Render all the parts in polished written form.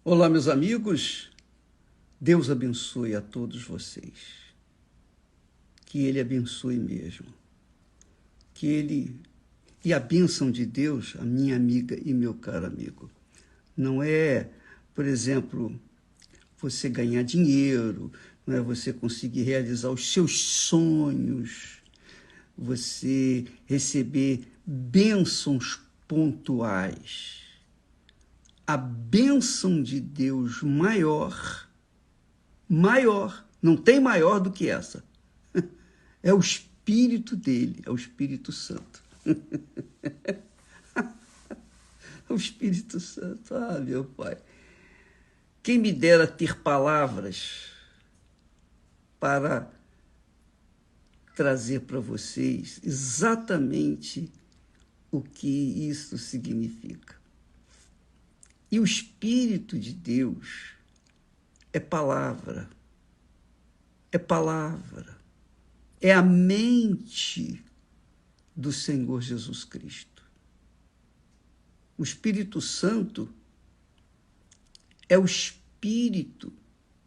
Olá, meus amigos. Deus abençoe a todos vocês. Que Ele abençoe mesmo. E a bênção de Deus, a minha amiga e meu caro amigo, não é, por exemplo, você ganhar dinheiro, não é você conseguir realizar os seus sonhos, você receber bênçãos pontuais. A bênção de Deus maior, não tem maior do que essa. É o Espírito dele, é o Espírito Santo. É o Espírito Santo, meu Pai. Quem me dera ter palavras para trazer para vocês exatamente o que isso significa. E o Espírito de Deus é palavra, é a mente do Senhor Jesus Cristo. O Espírito Santo é o Espírito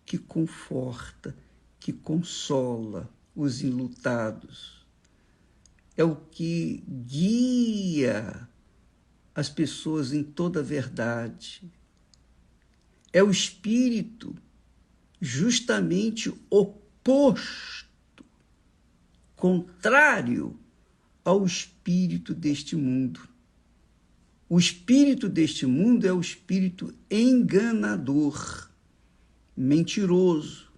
que conforta, que consola os enlutados. É o que guia as pessoas em toda a verdade. É o Espírito justamente oposto, contrário ao espírito deste mundo. O espírito deste mundo é o espírito enganador, mentiroso,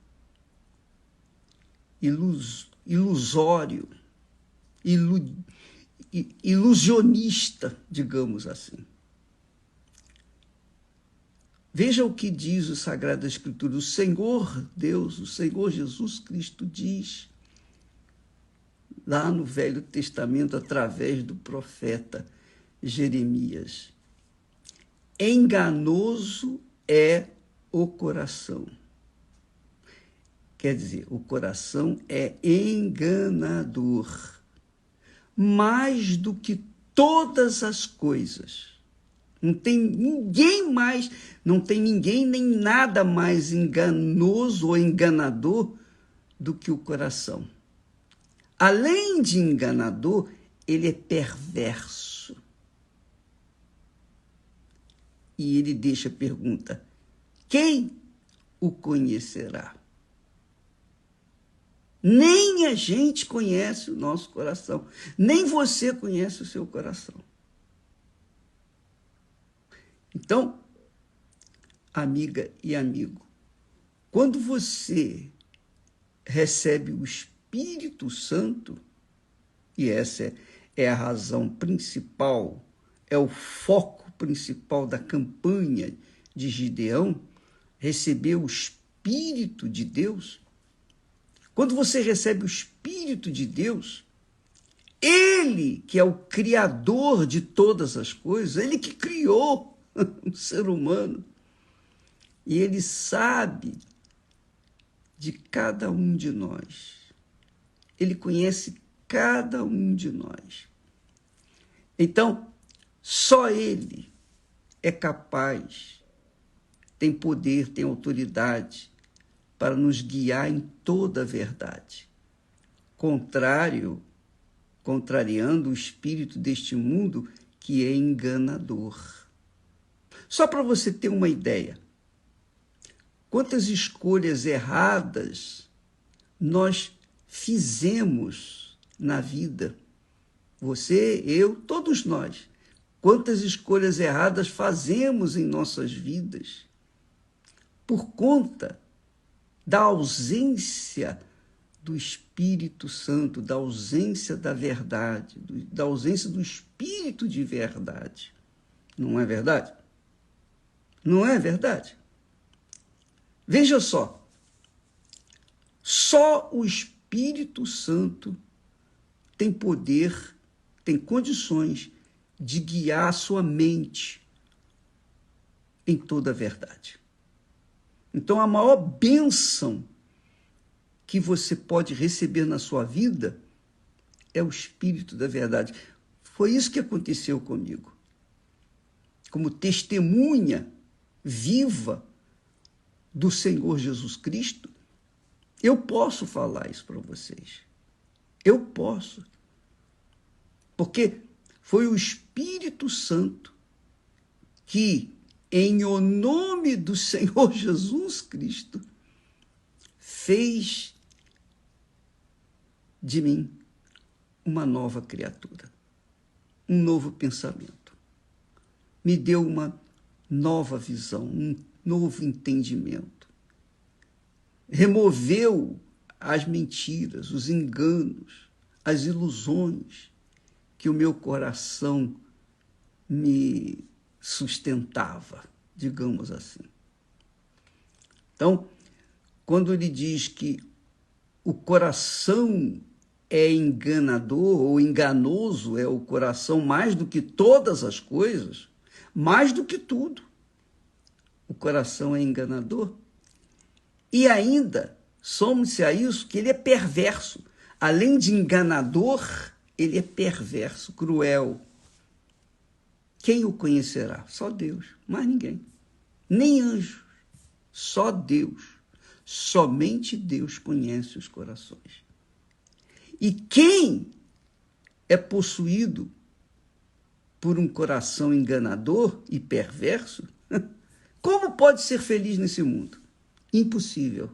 ilusório, ilusionista, digamos assim. Veja o que diz o Sagrada Escritura. O Senhor Deus, o Senhor Jesus Cristo diz, lá no Velho Testamento, através do profeta Jeremias: enganoso é o coração. Quer dizer, o coração é enganador, mais do que todas as coisas. Não tem ninguém mais, não tem ninguém nem nada mais enganoso ou enganador do que o coração. Além de enganador, ele é perverso. E ele deixa a pergunta: quem o conhecerá? Nem a gente conhece o nosso coração, nem você conhece o seu coração. Então, amiga e amigo, quando você recebe o Espírito Santo, e essa é a razão principal, é o foco principal da campanha de Gideão, receber o Espírito de Deus. Quando você recebe o Espírito de Deus, ele que é o criador de todas as coisas, ele que criou o ser humano, e ele sabe de cada um de nós. Ele conhece cada um de nós. Então, só ele é capaz, tem poder, tem autoridade para nos guiar em toda a verdade. Contrariando o espírito deste mundo que é enganador. Só para você ter uma ideia, quantas escolhas erradas nós fizemos na vida? Você, eu, todos nós. Quantas escolhas erradas fazemos em nossas vidas por conta da ausência do Espírito Santo, da ausência da verdade, da ausência do Espírito de verdade. Não é verdade? Não é verdade? Veja só o Espírito Santo tem poder, tem condições de guiar a sua mente em toda a verdade. Então, a maior bênção que você pode receber na sua vida é o Espírito da verdade. Foi isso que aconteceu comigo. Como testemunha viva do Senhor Jesus Cristo, eu posso falar isso para vocês. Eu posso. Porque foi o Espírito Santo que, em o nome do Senhor Jesus Cristo, fez de mim uma nova criatura, um novo pensamento. Me deu uma nova visão, um novo entendimento. Removeu as mentiras, os enganos, as ilusões que o meu coração me sustentava, digamos assim. Então, quando ele diz que o coração é enganador ou enganoso, é o coração mais do que todas as coisas, mais do que tudo, o coração é enganador. E ainda, some-se a isso que ele é perverso. Além de enganador, ele é perverso, cruel. Quem o conhecerá? Só Deus, mais ninguém. Nem anjos, só Deus. Somente Deus conhece os corações. E quem é possuído por um coração enganador e perverso, como pode ser feliz nesse mundo? Impossível.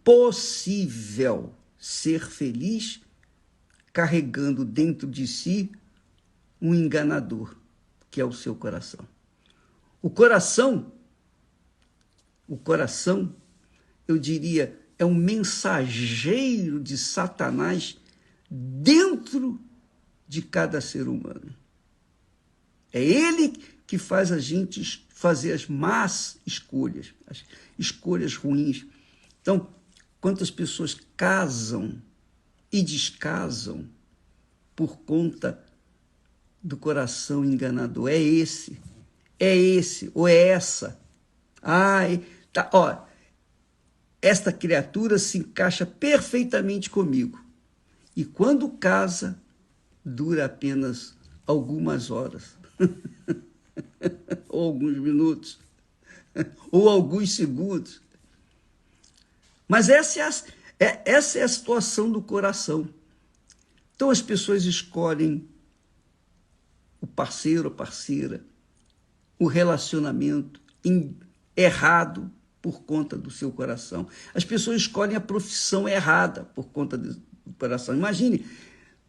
Impossível ser feliz carregando dentro de si um enganador, que é o seu coração. O coração, eu diria, é um mensageiro de Satanás dentro de cada ser humano. É ele que faz a gente fazer as más escolhas, as escolhas ruins. Então, quantas pessoas casam e descasam por conta do coração enganador? É esse, ou é essa. Esta criatura se encaixa perfeitamente comigo. E quando casa, dura apenas algumas horas, ou alguns minutos, ou alguns segundos. Mas essa é a situação do coração. Então as pessoas escolhem o parceiro, a parceira, o relacionamento errado por conta do seu coração. As pessoas escolhem a profissão errada por conta do coração. Imagine,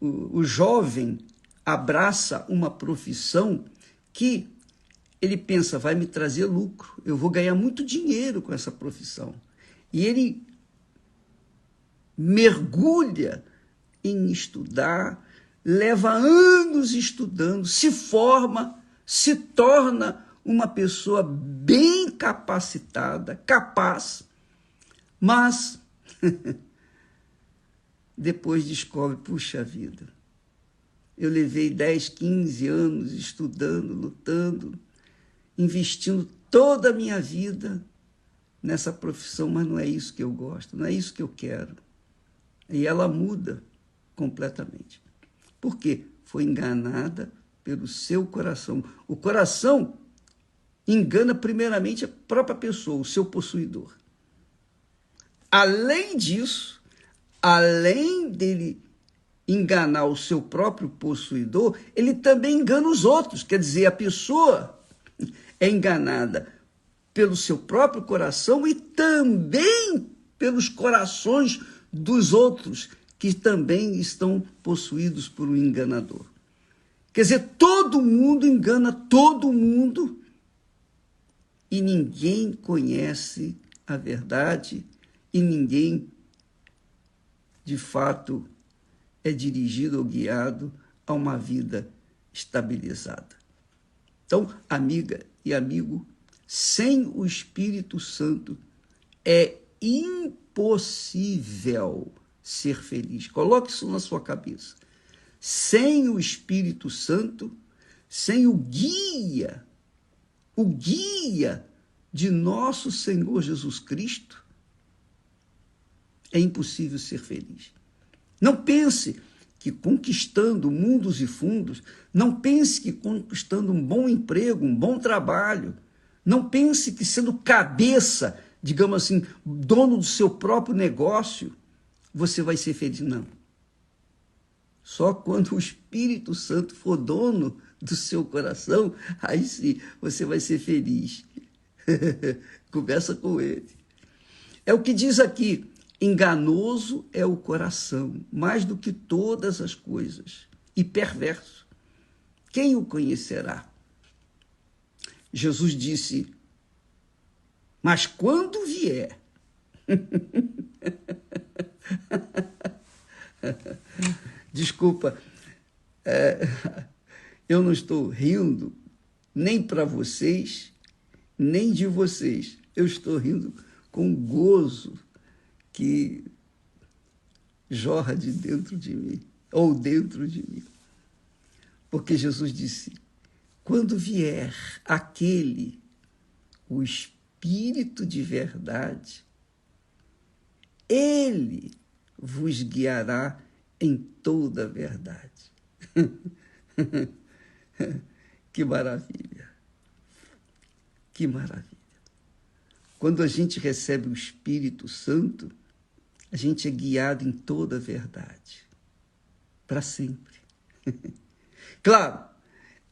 o jovem abraça uma profissão que ele pensa, vai me trazer lucro, eu vou ganhar muito dinheiro com essa profissão. E ele mergulha em estudar, leva anos estudando, se forma, se torna uma pessoa bem capacitada, capaz, mas depois descobre, puxa vida, eu levei 10, 15 anos estudando, lutando, investindo toda a minha vida nessa profissão, mas não é isso que eu gosto, não é isso que eu quero. E ela muda completamente. Por quê? Foi enganada pelo seu coração. O coração engana primeiramente a própria pessoa, o seu possuidor. Além disso, além dele enganar o seu próprio possuidor, ele também engana os outros. Quer dizer, a pessoa é enganada pelo seu próprio coração e também pelos corações dos outros, que também estão possuídos por um enganador. Quer dizer, todo mundo engana todo mundo e ninguém conhece a verdade e ninguém, de fato, é dirigido ou guiado a uma vida estabilizada. Então, amiga e amigo, sem o Espírito Santo é impossível ser feliz. Coloque isso na sua cabeça. Sem o Espírito Santo, sem o guia de nosso Senhor Jesus Cristo, é impossível ser feliz. Não pense que conquistando mundos e fundos, não pense que conquistando um bom emprego, um bom trabalho, não pense que sendo cabeça, digamos assim, dono do seu próprio negócio, você vai ser feliz. Não. Só quando o Espírito Santo for dono do seu coração, aí sim você vai ser feliz. Conversa com ele. É o que diz aqui: enganoso é o coração, mais do que todas as coisas, e perverso. Quem o conhecerá? Jesus disse: mas quando vier, desculpa, eu não estou rindo nem para vocês, nem de vocês. Eu estou rindo com gozo que jorra de dentro de mim, ou dentro de mim. Porque Jesus disse: quando vier aquele, o Espírito de verdade, ele vos guiará em toda a verdade. Que maravilha! Que maravilha! Quando a gente recebe o Espírito Santo, a gente é guiado em toda a verdade, para sempre. Claro,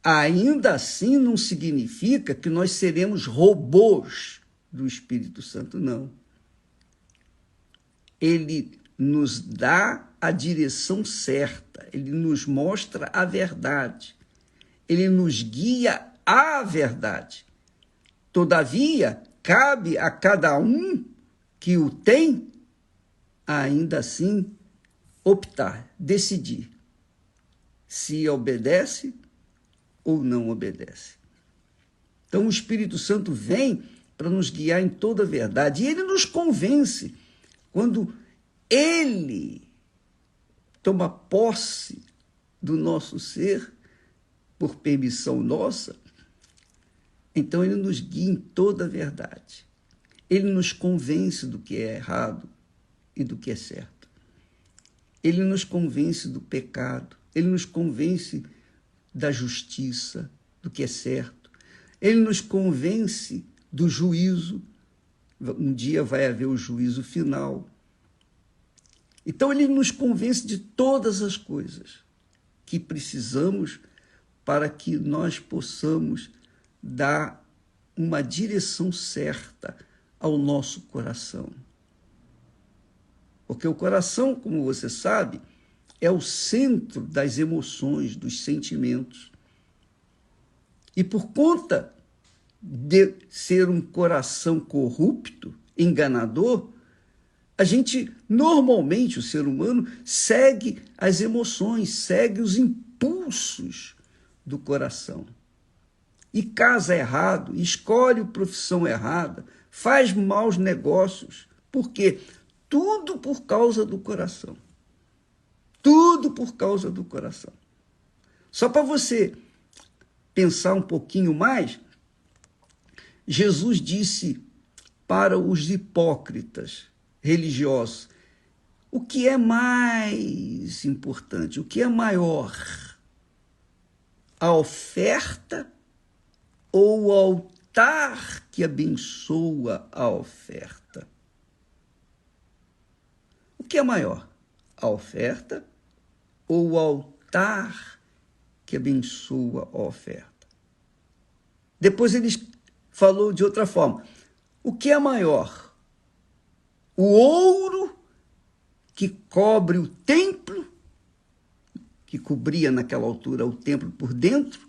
ainda assim não significa que nós seremos robôs do Espírito Santo, não. Ele nos dá a direção certa, ele nos mostra a verdade, ele nos guia à verdade. Todavia, cabe a cada um que o tem, ainda assim, optar, decidir se obedece ou não obedece. Então, o Espírito Santo vem para nos guiar em toda a verdade, e ele nos convence. Quando ele toma posse do nosso ser, por permissão nossa, então ele nos guia em toda a verdade. Ele nos convence do que é errado e do que é certo. Ele nos convence do pecado, ele nos convence da justiça, do que é certo. Ele nos convence do juízo. Um dia vai haver o juízo final. Então ele nos convence de todas as coisas que precisamos para que nós possamos dar uma direção certa ao nosso coração. Porque o coração, como você sabe, é o centro das emoções, dos sentimentos. E por conta de ser um coração corrupto, enganador, a gente, normalmente, o ser humano, segue as emoções, segue os impulsos do coração. E casa errado, escolhe profissão errada, faz maus negócios. Por quê? Tudo por causa do coração. Tudo por causa do coração. Só para você pensar um pouquinho mais, Jesus disse para os hipócritas religiosos: o que é mais importante, o que é maior? A oferta ou o altar que abençoa a oferta? O que é maior? A oferta ou o altar que abençoa a oferta? Depois ele falou de outra forma: o que é maior? O ouro que cobre o templo, que cobria naquela altura o templo por dentro,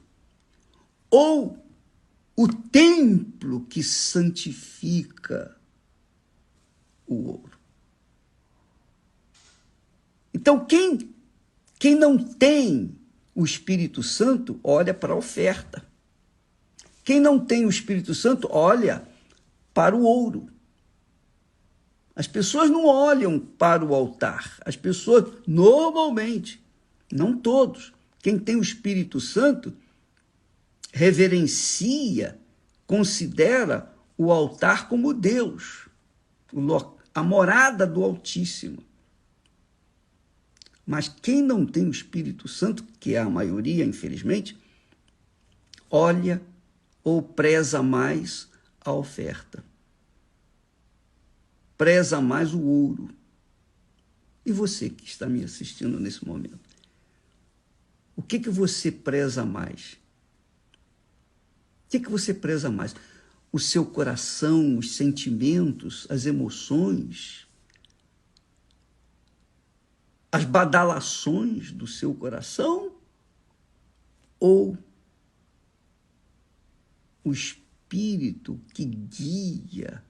ou o templo que santifica o ouro? Então, quem não tem o Espírito Santo, olha para a oferta. Quem não tem o Espírito Santo, olha para o ouro. As pessoas não olham para o altar. As pessoas, normalmente, não todos, quem tem o Espírito Santo, reverencia, considera o altar como Deus, a morada do Altíssimo. Mas quem não tem o Espírito Santo, que é a maioria, infelizmente, olha ou preza mais a oferta. Preza mais o ouro. E você que está me assistindo nesse momento? O que você preza mais? O que você preza mais? O seu coração, os sentimentos, as emoções, as badalações do seu coração? Ou o Espírito que guia,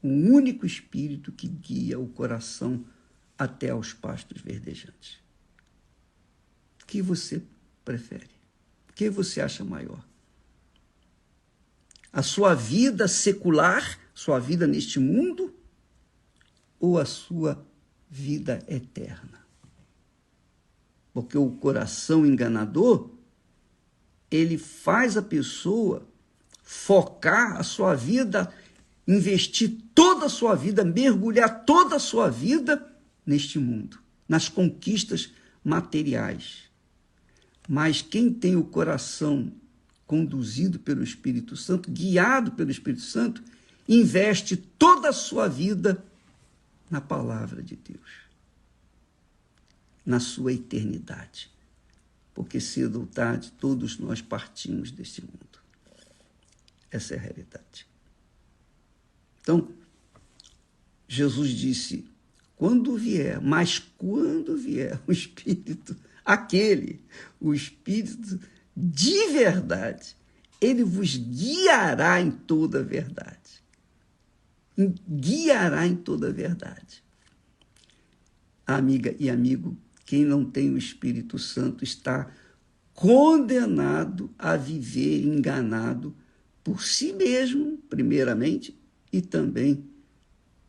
o único Espírito que guia o coração até aos pastos verdejantes? O que você prefere? O que você acha maior? A sua vida secular, sua vida neste mundo, ou a sua vida eterna? Porque o coração enganador, ele faz a pessoa focar a sua vida, investir toda a sua vida, mergulhar toda a sua vida neste mundo, nas conquistas materiais. Mas quem tem o coração conduzido pelo Espírito Santo, guiado pelo Espírito Santo, investe toda a sua vida na palavra de Deus, na sua eternidade. Porque cedo ou tarde todos nós partimos deste mundo. Essa é a realidade. Então, Jesus disse, quando vier o Espírito, o Espírito de verdade, ele vos guiará em toda a verdade. Guiará em toda a verdade. Amiga e amigo, quem não tem o Espírito Santo está condenado a viver enganado por si mesmo, primeiramente, e também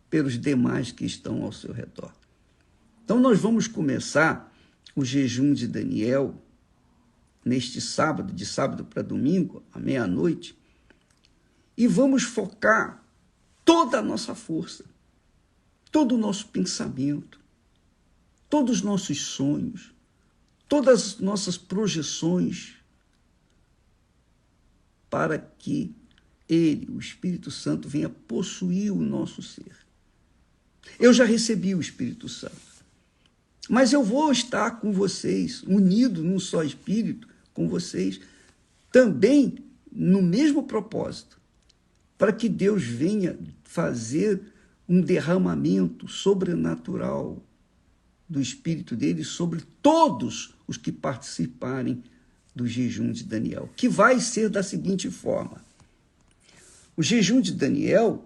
pelos demais que estão ao seu redor. Então, nós vamos começar o jejum de Daniel neste sábado, de sábado para domingo, à meia-noite, e vamos focar toda a nossa força, todo o nosso pensamento, todos os nossos sonhos, todas as nossas projeções, para que ele, o Espírito Santo, venha possuir o nosso ser. Eu já recebi o Espírito Santo, mas eu vou estar com vocês, unido num só Espírito, com vocês, também no mesmo propósito, para que Deus venha fazer um derramamento sobrenatural do Espírito dele sobre todos os que participarem do jejum de Daniel, que vai ser da seguinte forma. O jejum de Daniel,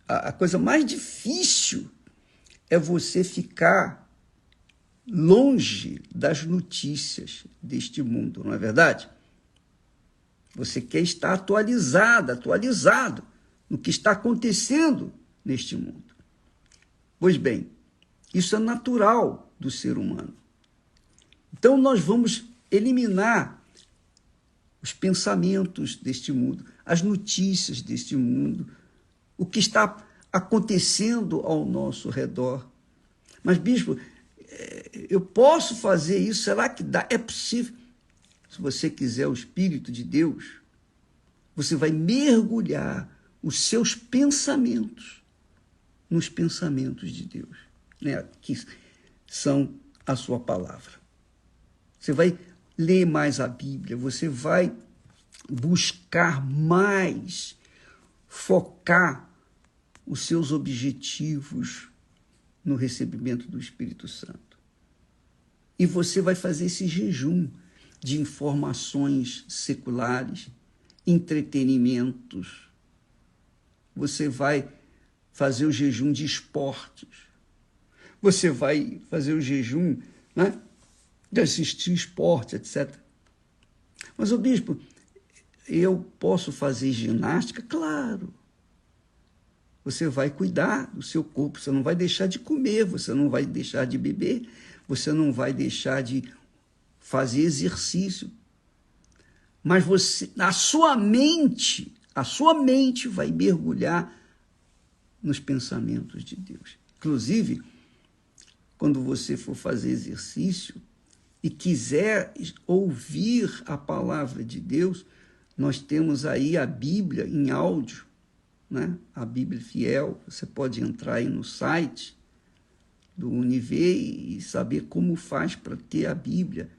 a coisa mais difícil é você ficar longe das notícias deste mundo, não é verdade? Você quer estar atualizado no que está acontecendo neste mundo. Pois bem, isso é natural do ser humano. Então, nós vamos eliminar os pensamentos deste mundo, as notícias deste mundo, o que está acontecendo ao nosso redor. Mas, bispo, eu posso fazer isso? Será que dá? É possível. Se você quiser o Espírito de Deus, você vai mergulhar os seus pensamentos nos pensamentos de Deus, né? Que são a sua palavra. Você vai ler mais a Bíblia, você vai buscar mais, focar os seus objetivos no recebimento do Espírito Santo. E você vai fazer esse jejum de informações seculares, entretenimentos. Você vai fazer o jejum de esportes. Você vai fazer o jejum, né, de assistir esporte, etc. Mas, bispo, eu posso fazer ginástica? Claro. Você vai cuidar do seu corpo, você não vai deixar de comer, você não vai deixar de beber, você não vai deixar de fazer exercício. Mas a sua mente vai mergulhar nos pensamentos de Deus. Inclusive, quando você for fazer exercício e quiser ouvir a palavra de Deus, nós temos aí a Bíblia em áudio, né? A Bíblia Fiel. Você pode entrar aí no site do Univer e saber como faz para ter a Bíblia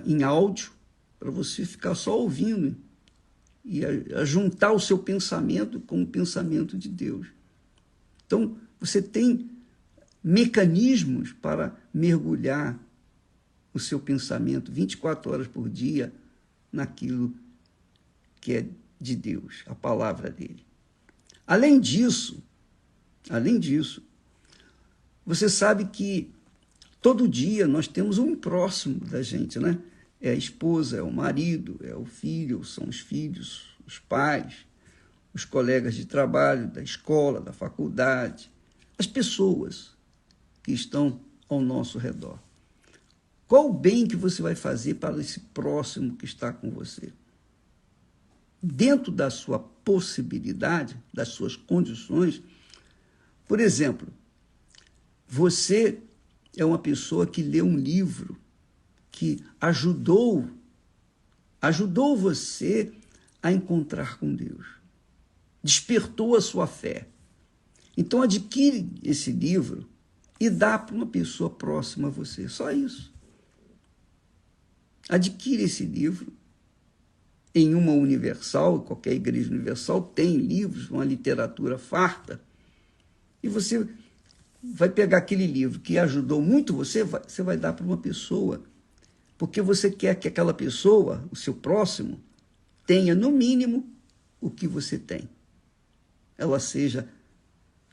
em áudio, para você ficar só ouvindo e a juntar o seu pensamento com o pensamento de Deus. Então, você tem mecanismos para mergulhar o seu pensamento 24 horas por dia naquilo que é de Deus, a palavra dele. Além disso, você sabe que todo dia nós temos um próximo da gente, né? É a esposa, é o marido, é o filho, são os filhos, os pais, os colegas de trabalho, da escola, da faculdade, as pessoas que estão ao nosso redor. Qual o bem que você vai fazer para esse próximo que está com você? Dentro da sua possibilidade, das suas condições. Por exemplo, você é uma pessoa que lê um livro que ajudou você a encontrar com Deus, despertou a sua fé. Então adquire esse livro e dá para uma pessoa próxima a você, só isso. Adquire esse livro em uma universal, qualquer igreja universal tem livros, uma literatura farta, e você vai pegar aquele livro que ajudou muito você vai dar para uma pessoa, porque você quer que aquela pessoa, o seu próximo, tenha no mínimo o que você tem. Ela seja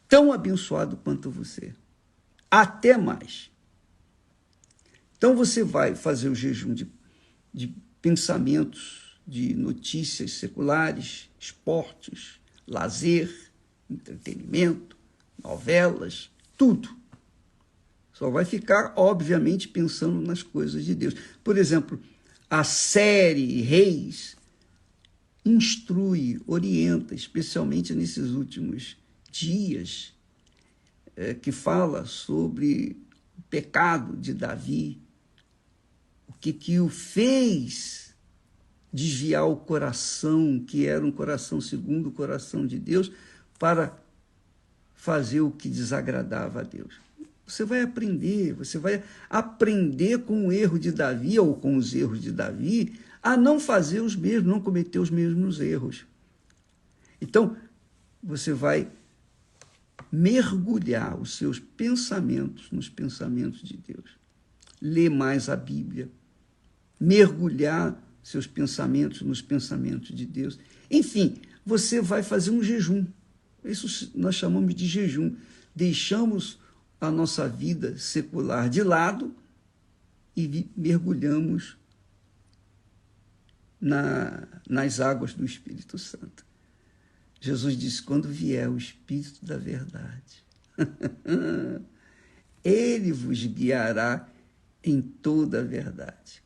tão abençoada quanto você, até mais. Então você vai fazer o jejum de pensamentos, de notícias seculares, esportes, lazer, entretenimento, novelas, tudo. Só vai ficar, obviamente, pensando nas coisas de Deus. Por exemplo, a série Reis instrui, orienta, especialmente nesses últimos dias, que fala sobre o pecado de Davi, o que o fez desviar o coração, que era um coração segundo o coração de Deus, para fazer o que desagradava a Deus. Você vai aprender com o erro de Davi, ou com os erros de Davi, a não fazer os mesmos, não cometer os mesmos erros. Então, você vai mergulhar os seus pensamentos nos pensamentos de Deus. Ler mais a Bíblia, mergulhar seus pensamentos nos pensamentos de Deus. Enfim, você vai fazer um jejum. Isso nós chamamos de jejum. Deixamos a nossa vida secular de lado e mergulhamos nas águas do Espírito Santo. Jesus disse, quando vier o Espírito da verdade, ele vos guiará em toda a verdade.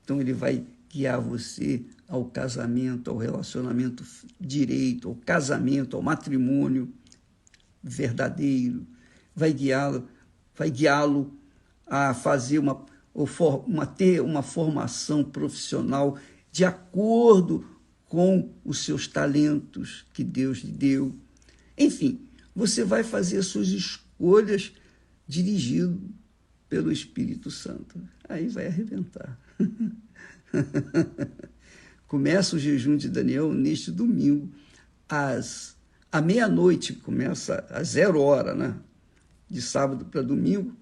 Então ele vai guiar você ao casamento, ao relacionamento direito, ao casamento, ao matrimônio verdadeiro, vai guiá-lo a fazer ter uma formação profissional de acordo com os seus talentos que Deus lhe deu. Enfim, você vai fazer as suas escolhas dirigido pelo Espírito Santo. Aí vai arrebentar. Começa o jejum de Daniel neste domingo, à meia-noite, começa às 0 hora, né? De sábado para domingo.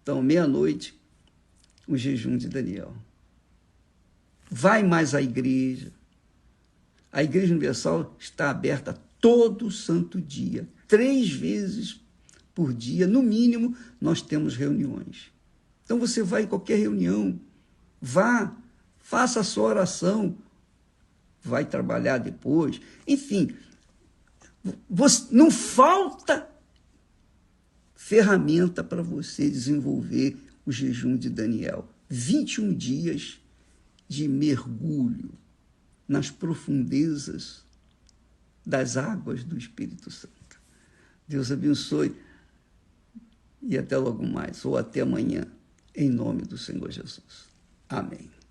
Então, meia-noite, o jejum de Daniel. Vai mais à igreja. A Igreja Universal está aberta todo santo dia. 3 vezes por dia, no mínimo, nós temos reuniões. Então, você vai em qualquer reunião, vá, faça a sua oração, vai trabalhar depois. Enfim, não falta ferramenta para você desenvolver o jejum de Daniel. 21 dias de mergulho nas profundezas das águas do Espírito Santo. Deus abençoe e até logo mais, ou até amanhã, em nome do Senhor Jesus. Amém.